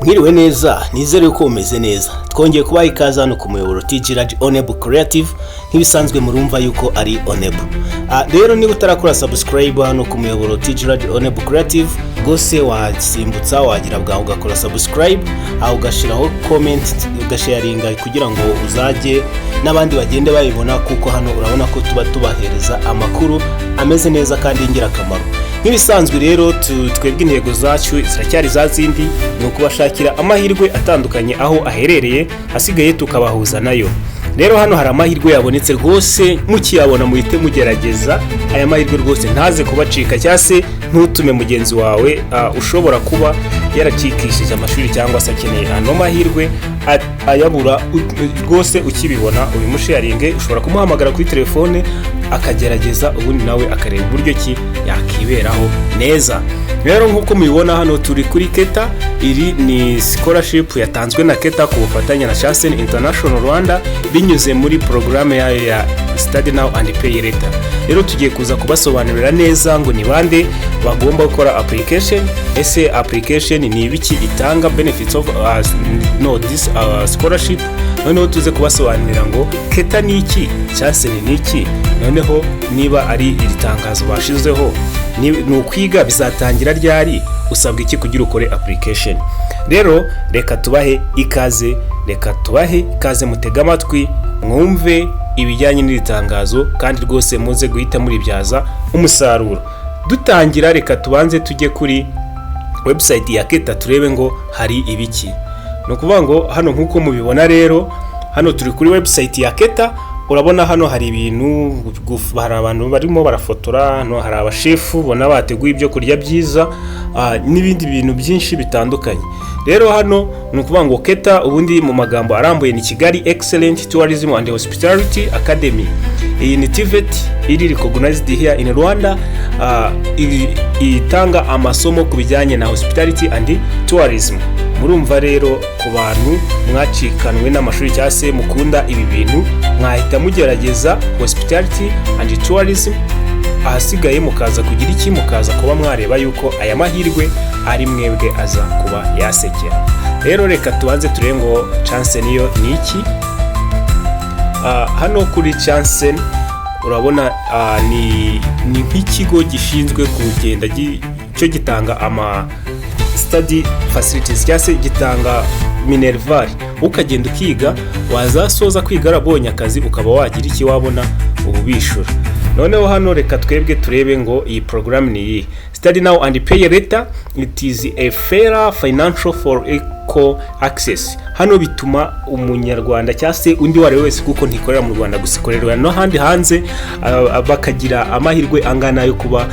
Mwiriwe neza, nizere ko umeze neza. Twongeye kubaha ikaze hano ku muyoboro TG Radio Onebo Creative, nk'ibisanzwe murumva yuko ari Onebo. Rero niba utarakora subscribe hano ku muyoboro TG Radio Onebo Creative, gose wasimbutsa wagira bwa ugakora subscribe, ugashiraho comment, ugasharinga kugira ngo uzajye n'abandi bagende bayibona, kuko hano urabona ko tuba tubahereza amakuru ameze neza kandi ingirakamaro. Nk'ibisanzwe rero twebwe intego zacu ziracyari za zindi, ni ukubashakira amahirwe atandukanye aho aherereye, hasigaye tukabahuza nayo. Rero hano hari amahirwe yabonetse rwose, mukiyabona muhite mugerageza aya mahirwe rwose, ntaze kubacika cyangwa se ntutume mugenzi wawe ushobora kuba yaracikishije amashuri cyangwa se akeneye ano mahirwe ayabura rwose. Ukibibona ubimusharinge, ushobora kumuhamagara kuri telefone akagerageza, ubundi nawe akareba uburyo ki yakiberaho neza. Rero nk'uko mubibona hano turi kuri Keta, iri ni scholarship yatanzwe na Keta ku bufatanye na Chancen International Rwanda binyuze muri programme yayo ya Study Now and Pay Later. Rero tugiye kuza kubasobanurira neza ngo ni bande bagomba gukora application, ese application ni ibiki itanga, benefits of this scholarship. Noneho tuze kubasobanurira ngo Keta ni iki, Chancen ni iki, noneho niba ari iri tangazo bashizeho ni ukwiga bizatangira ryari, usabwa iki kugira ukore application. Rero reka tubahe ikaze, mutega amatwi mwumve ibijyanye n'iri tangazo, kandi rwose muze guhita muribyaza umusaruro. Dutangira reka tubanze tujye kuri website ya Keta turebe ngo hari ibiki. No kuvuga ngo hano nk'uko mubibona, rero hano turi kuri website ya Keta. Urabona hano hari ibintu, hari abantu barimo barafotora, hano hari abashefu bona bateguye ibyo kurya byiza, n'ibindi bintu byinshi bitandukanye. Rero hano ni ukuvuga ngo Keta ubundi mu magambo arambuye ni Kigali Excellent Tourism and Hospitality Academy. Iyi ni TVET iri recognized here in Rwanda, itanga amasomo ku bijyanye na hospitality and tourism. Murumva rero ku bantu mwacikanwe n'amashuri cyangwa se mukunda ibi bintu, mwahita mugerageza hospitality and tourism, ahasigaye mukaza kugira iki, mukaza kuba mwareba yuko aya mahirwe ari mwebwe aza kuba yasekera. Rero reka tubanze turebe ngo Chancen yo ni iki. Hano kuri Chancen urabona ni nk'ikigo gishinzwe kugenda cyo gitanga ama study facilities, cyangwa se gitanga minerval, ukagenda ukiga, wazasoza kwiga arabonye akazi ukaba wagira iki, wabona ububishura. Noneho hano reka twebwe turebe ngo iyi program ni iyi Study Now and Pay Later. It is a fair financial for equal access. Hano bituma umunyarwanda cyangwa se undi wari wese, kuko ntikorera mu Rwanda gusa, ikorerwa no handi hanze, bakagira amahirwe angana yo kuba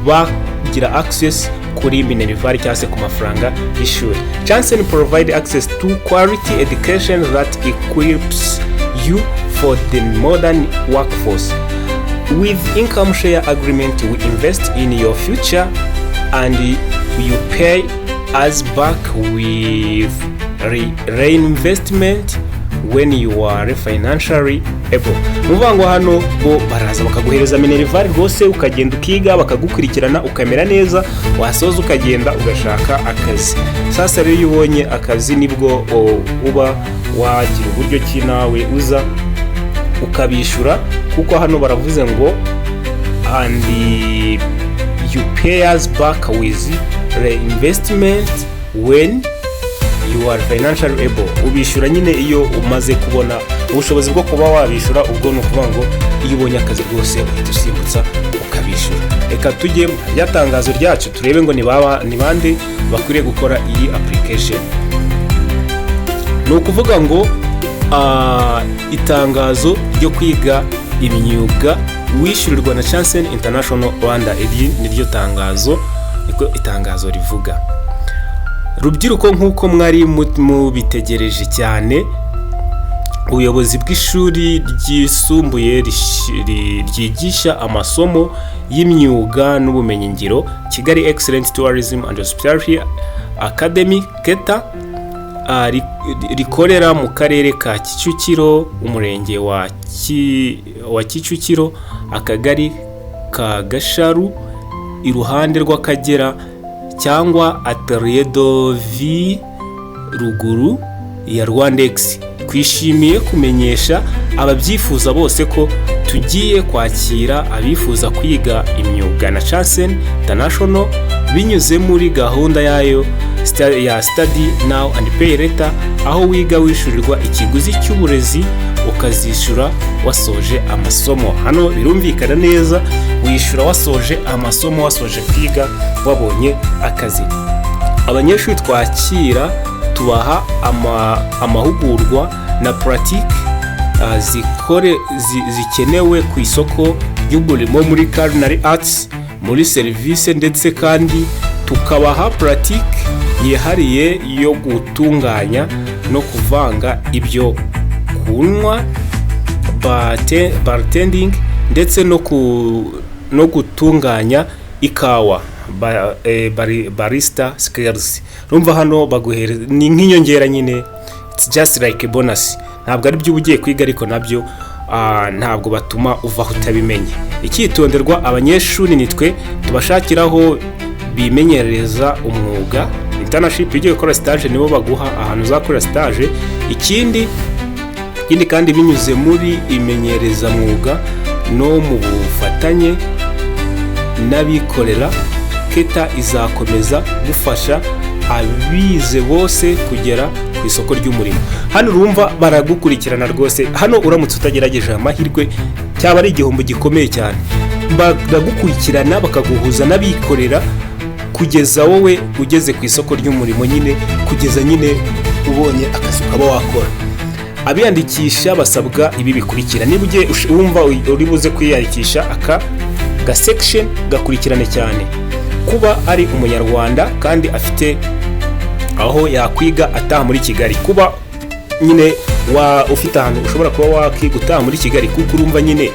bagira access kuri minerval cyangwa se ku mafaranga y'ishuri. Chancen provide access to quality education that equips you for the modern workforce. With income share agreement, we invest in your future and you pay us back with reinvestment when you are financially able. Muvango hano bo baraza bakaguhereza minerval rwose, ukagenda ukiga, bakagukurikirana ukamera neza, wasoza ukagenda ugashaka akazi. Sasa rero iyo ubonye akazi nibwo uba wagira uburyo ki nawe uza ukabishura, kuko hano baravuze ngo and you pay us back with reinvestment when you are financially able. Ubishura nyine iyo umaze kubona ubushobozi bwo kuba wabishura, ubwo no kuvuga ngo iyo ubonye akazi rwose uhita usimbutsa ukabishura. Reka tujye mu tangazo ryacu turebe ngo ni bande bakwiriye gukora iyi application. Ni ukuvuga ngo itangazo ryo kwiga imyuga wishyurirwa na Chancen International Rwanda, iri niryo tangazo, niko itangazo rivuga. Rubyiruko nk'uko mwari mubitegereje cyane, ubuyobozi bw'ishuri ryisumbuye ryigisha amasomo y'imyuga n'ubumenyingiro Kigali Excellent Tourism and Hospitality Academy Keta, rikorera mu karere ka Kicukiro, umurenge wa Kicukiro, akagari ka Gasharu, iruhande rw'Akagera, cyangwa Atelier de Vie ruguru ya Rwandex. Twishimiye kumenyesha ababyifuza bose ko tugiye kwakira abifuza kwiga imyuga na Chansen International binyuze muri gahunda yayo ya Study Now and Pay Later, aho wiga wishyurirwa ikiguzi cy'uburezi ukazishyura wasoje amasomo. Hano birumvikana neza, wishyura wasoje amasomo, wasoje kwiga, wabonye akazi. Abanyeshuri twakira tubaha amahugurwa na pratique zikenewe ku isoko ry'umurimo muri culinary arts, muri service, ndetse kandi tukabaha pratique yihariye yo gutunganya no kuvanga ibyo kunywa, bartending, ndetse no gutunganya ikawa, barista skills. Rumva hano baguhereza ni nk'inyongera nyine, it's just like a bonus. Ntabwo ari byo ugiye kwiga, ariko nabyo ntabwo batuma uvaho utabimenye. Icyitonderwa, abanyeshuri nitwe tubashakiraho bimenyereza umwuga. Internship igiye gukora stage nibo baguha ahantu uzakorera stage. Ikindi kandi binyuze muri imenyereza mwuga no mu bufatanye n'abikorera, Keta izakomeza gufasha abize bose kugera ku isoko ry'umurimo. Hano urumva baragukurikirana rwose. Hano uramutse utagerageje amahirwe cyaba ari igihombo gikomeye cyane. Baragukurikirana bakaguhuza n'abikorera kugeza wowe ugeze ku isoko ry'umurimo, nyine kugeza nyine ubonye akazi ukaba wakora. Abiyandikisha basabwa ibi bikurikira. Niba ugiye wumva uri buze kwiyandikisha, aka section gakurikirane cyane: kuba ari umunyarwanda kandi afite aho yakwiga ataha muri Kigali. Kuba nyine ufite ahantu ushobora kuba wakwiga utaha muri Kigali, kuko urumva nyine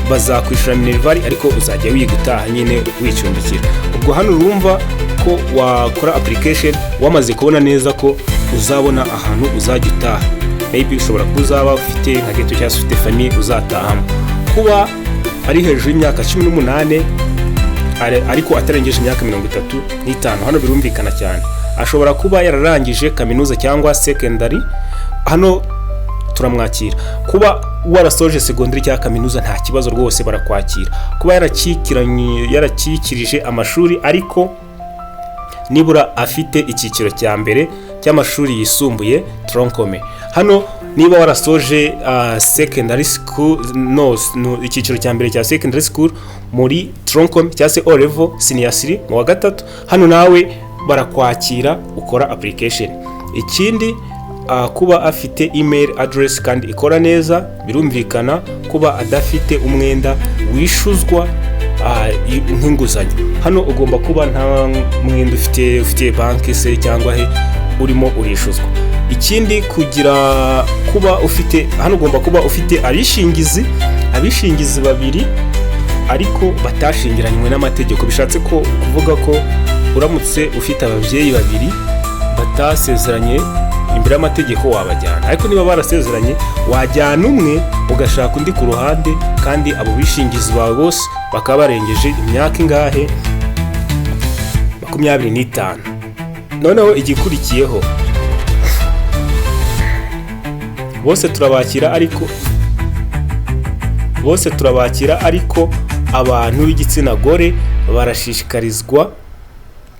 bazakwishyura minervari, ariko uzajya wiga utaha nyine wicumbikira. Ubwo hano urumva ko wakora application wamaze kubona neza ko uzabona ahantu uzajya utaha. Maybe ushobora kuzaba ufite nka geto cyangwa ufite famille uzatahamo. Kuba ari hejuru y'imyaka 18 ariko atarengeje imyaka 35. Hano birumvikana cyane. Ashobora kuba yararangije kaminuza cyangwa secondary, hano turamwakira. Kuba warasoje secondary cyangwa kaminuza nta kibazo rwose, barakwakira. Kuba yarakikirije amashuri ariko nibura afite icyiciro cya mbere cy'amashuri yisumbuye troncome. Hano niba warasoje secondary school, icyiciro cya mbere cya secondary school muri troncome cyangwa se O level senior 3 mu wa gatatu, hano nawe barakwakira ukora application. Ikindi kuba afite email address kandi ikora neza, birumvikana. Kuba adafite umwenda wishuzwa nk'inguzanyo. Hano ugomba kuba nta mwenda ufite banki se cyangwa he urimo urishuzwa. Ikindi kuba ufite, hano ugomba kuba ufite abishingizi babiri ariko batashingiranywe n'amategeko. Bishatse ko kuvuga ko uramutse ufite ababyeyi babiri batasezeranye imbere y'amategeko wabajyana, ariko niba barasezeranye wajyana umwe ugashaka undi ku ruhande, kandi abo bishingizi bawe bose bakaba barengeje imyaka ingahe? 25. Noneho igikurikiyeho, bose turabakira ariko abantu b'igitsina gore barashishikarizwa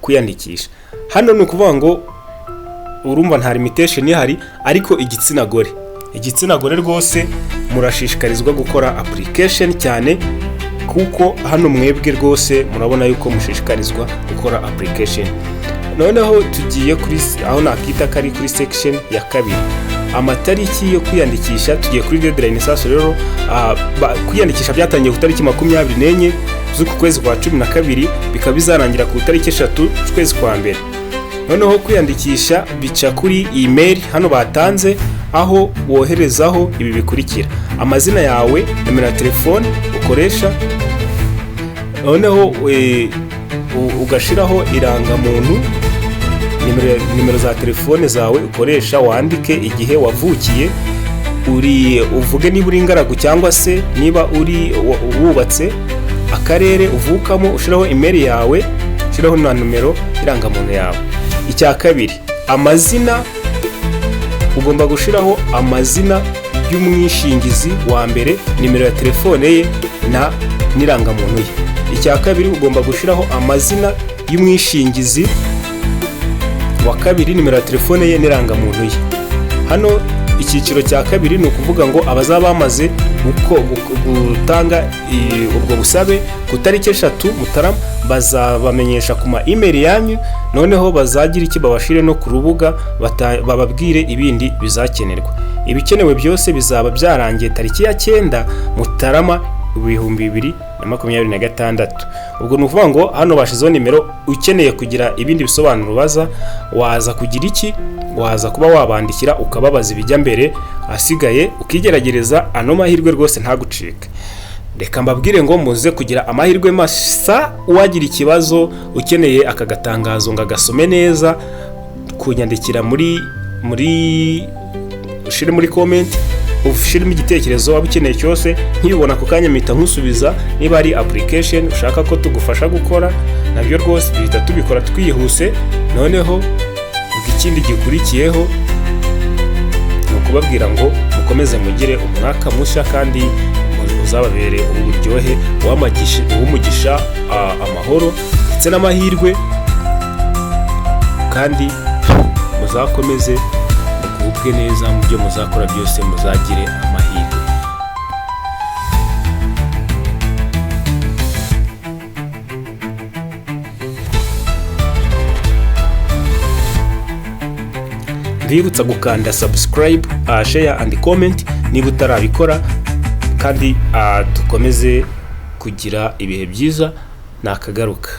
kwiyandikisha. Hano ni ukuvuga ngo urumva nta limitation ihari, ariko igitsina gore rwose murashishikarizwa gukora application cyane, kuko hano mwebwe rwose murabona yuko mushishikarizwa gukora application. Noneho tugiye kuri aho nakita kari kuri section ya kabiri, amatariki yo kwiyandikisha. Tugiye kuri deadline. Sasa rero kwiyandikisha byatangiye ku tariki 24 z'uku kwezi kwa 12, bikaba bizarangira ku tariki 3 z'ukwezi kwa mbere. Noneho kwiyandikisha bica kuri email hano batanze, aho woherezaho ibi bikurikira: amazina yawe, nomero ya telefone ukoresha, noneho ugashiraho irangamuntu, nimero za telefone zawe ukoresha, wandike igihe wavukiye, uvuge niba uri ingaragu cyangwa se niba uri wubatse, akarere uvukamo, ushiraho email yawe, ushiraho na numero irangamuntu yawe. Icya kabiri, amazina ugomba gushiraho amazina y'umwishingizi wa mbere, nimero ya telefone ye na n'irangamuntu ye. Icya kabiri ugomba gushiraho amazina y'umwishingizi wa kabiri, nimero ya telefone ye n'irangamuntu ye. Hano icyiciro cya kabiri ni ukuvuga ngo abazaba bamaze gutanga ubwo busabe ku tariki 3 Mutarama bazabamenyesha ku ma email yanyu, noneho bazagira iki babashire no ku rubuga bababwire ibindi bizakenerwa. Ibikenewe byose bizaba byarangiye tariki ya 9 Mutarama 2026. Ubwo ni ukuvuga ngo hano bashizeho nimero, ukeneye kugira ibindi bisobanuro waza kugira iki, waza kuba wabandikira ukababaza ibijya mbere, asigaye ukigeragereza ano mahirwe rwose ntagucike. Reka mbabwire ngo muze kugira amahirwe masa. Uwagira ikibazo ukeneye aka gatangazo ngo agasome neza, kunyandikira ushire muri comment, ushirimo igitekerezo waba ukeneye cyose, nkibona ako kanya mpita nkusubiza. Niba ari application ushaka ko tugufasha gukora, nabyo rwose duhita tubikora twihuse. Noneho ikindi gikurikiyeho ni ukubabwira ngo mukomeze mugire umwaka mushya kandi uzababere uburyohe w'umugisha, amahoro ndetse n'amahirwe, kandi muzakomeze mugubwe neza mu byo muzakora byose, muzagire amahirwe. Ndibutsa gukanda subscribe, share and comment niba utarabikora, kandi dukomeze kugira ibihe byiza. Nakagaruka.